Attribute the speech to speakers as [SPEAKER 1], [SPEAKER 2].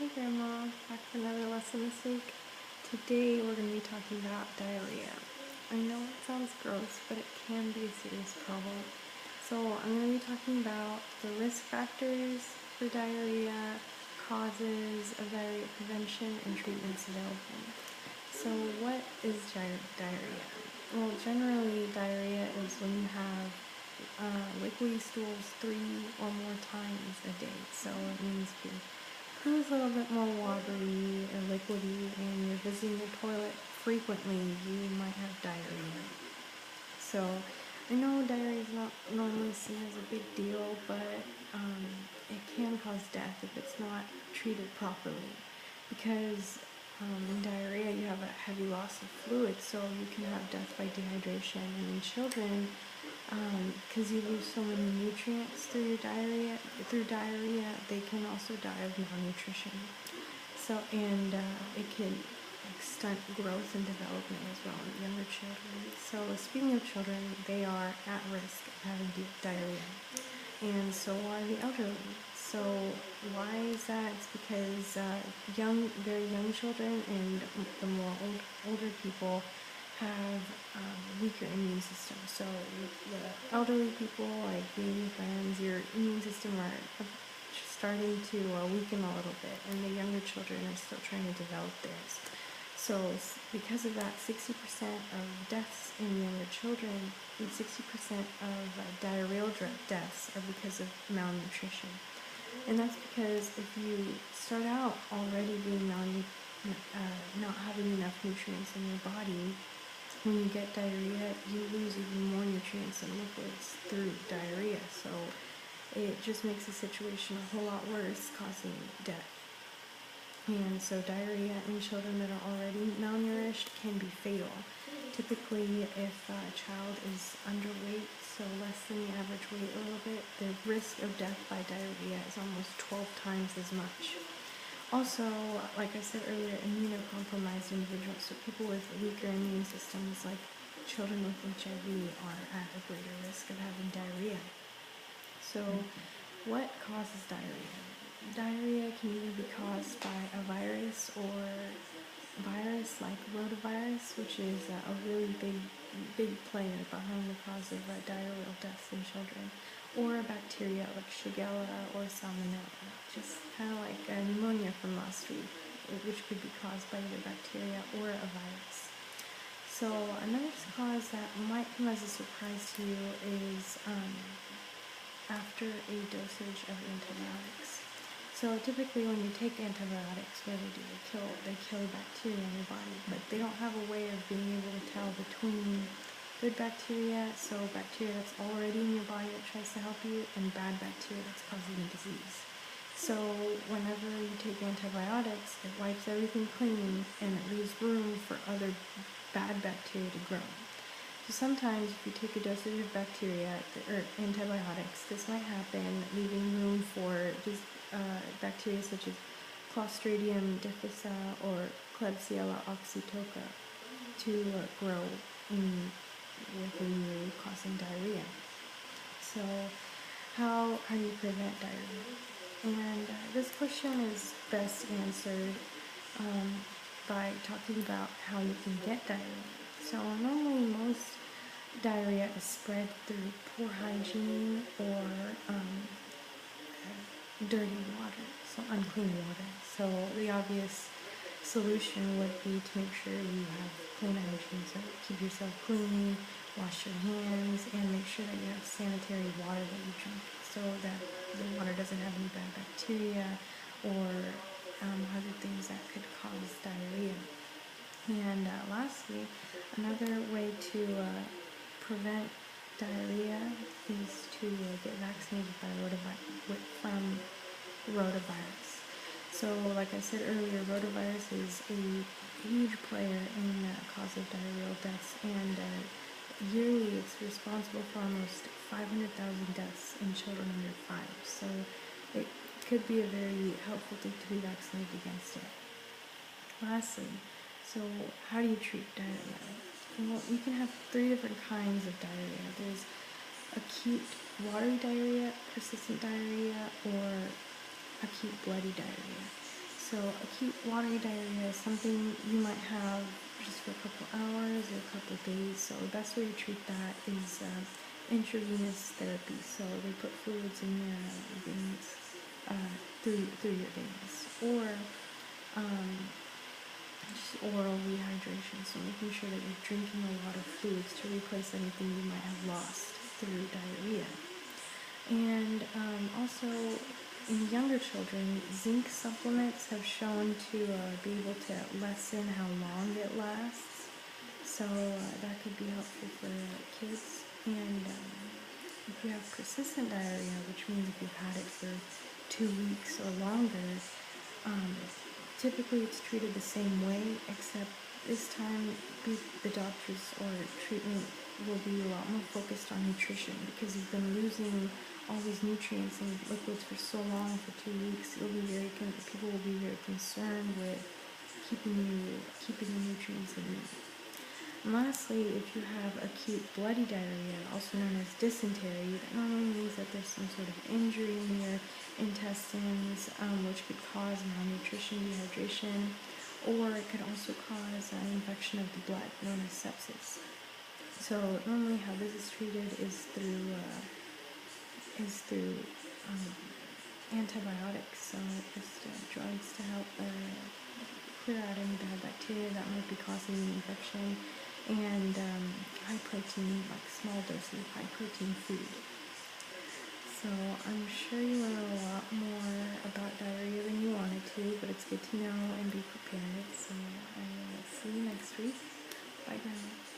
[SPEAKER 1] Hey Grandma, back for another lesson this week. Today we're going to be talking about diarrhea. I know it sounds gross, but it can be a serious problem. So I'm going to be talking about the risk factors for diarrhea, causes of diarrhea prevention, and treatments available. So what is diarrhea? Well, generally diarrhea is when you have liquidy stools 3 or more times a day. So it means your poo is a little bit more watery or liquidy and you're visiting your toilet frequently, you might have diarrhea. So I know diarrhea is not normally seen as a big deal, but it can cause death if it's not treated properly. Because in diarrhea you have a heavy loss of fluid, so you can have death by dehydration. And in children, because you lose so many nutrients through diarrhea, they can also die of malnutrition. So, and it can stunt growth and development as well in younger children. So, speaking of children, they are at risk of having diarrhea, and so are the elderly. So, why is that? It's because very young children and the more older people have weaker immune system. So the elderly people, like baby friends, your immune system are starting to weaken a little bit, and the younger children are still trying to develop theirs. So because of that, 60% of deaths in younger children and 60% of diarrheal deaths are because of malnutrition. And that's because if you start out already being not having enough nutrients in your body, when you get diarrhea, you lose even more nutrients and liquids through diarrhea. So it just makes the situation a whole lot worse, causing death. And so diarrhea in children that are already malnourished can be fatal. Typically, if a child is underweight, so less than the average weight a little bit, the risk of death by diarrhea is almost 12 times as much. Also, like I said earlier, immunocompromised individuals, so people with weaker immune systems, like children with HIV, are at a greater risk of having diarrhea. So, what causes diarrhea? Diarrhea can either be caused by a virus like rotavirus, which is a really big player behind the cause of diarrheal deaths in children, or a bacteria like Shigella or Salmonella, just kind of like pneumonia from last week, which could be caused by either bacteria or a virus. So another cause that might come as a surprise to you is after a dosage of antibiotics. So typically when you take antibiotics, what do? They kill bacteria in your body, but they don't have a way of being able to tell between good bacteria, so bacteria that's already in your body that tries to help you, and bad bacteria that's causing the disease. So whenever you take antibiotics, it wipes everything clean and it leaves room for other bad bacteria to grow. So sometimes if you take a dosage of bacteria or antibiotics, this might happen, leaving room for just bacteria such as Clostridium difficile or Klebsiella oxytoca to grow within you, causing diarrhea. So how do you prevent diarrhea? And this question is best answered by talking about how you can get diarrhea. So normally most diarrhea is spread through poor hygiene or dirty water, so unclean water. So the obvious solution would be to make sure you have clean hygiene, so keep yourself clean, wash your hands, and make sure that you have sanitary water that you drink so that the water doesn't have any bad bacteria or other things that could cause diarrhea. And lastly, another way to prevent diarrhea is to get vaccinated from rotavirus. So like I said earlier, rotavirus is a huge player in the cause of diarrheal deaths, and yearly it's responsible for almost 500,000 deaths in children under 5. So it could be a very helpful thing to be vaccinated against it. Lastly, so how do you treat diarrhea? Well, you can have 3 different kinds of diarrhea. There's acute watery diarrhea, persistent diarrhea, or acute bloody diarrhea. So acute watery diarrhea is something you might have just for a couple hours or a couple days. So the best way to treat that is intravenous therapy. So they put fluids in your veins through your veins, or just oral rehydration. So making sure that you're drinking a lot of fluids to replace anything you might have lost through diarrhea. And also, in younger children, zinc supplements have shown to be able to lessen how long it lasts. So that could be helpful for kids. And if you have persistent diarrhea, which means if you've had it for 2 weeks or longer, typically it's treated the same way, except this time the doctors or treatment will be a lot more focused on nutrition, because you've been losing all these nutrients and liquids for so long, for 2 weeks. People will be very concerned with keeping the nutrients in you. And lastly, if you have acute bloody diarrhea, also known as dysentery, that normally means that there's some sort of injury in your intestines, which could cause malnutrition, dehydration, or it could also cause an infection of the blood, known as sepsis. So normally how this is treated is through antibiotics, so just drugs to help clear out any bad bacteria that might be causing the infection, and high protein, like small doses of high protein food. So I'm sure you learn a lot more about diarrhea than you wanted to, but it's good to know and be prepared. So I will see you next week. Bye, guys.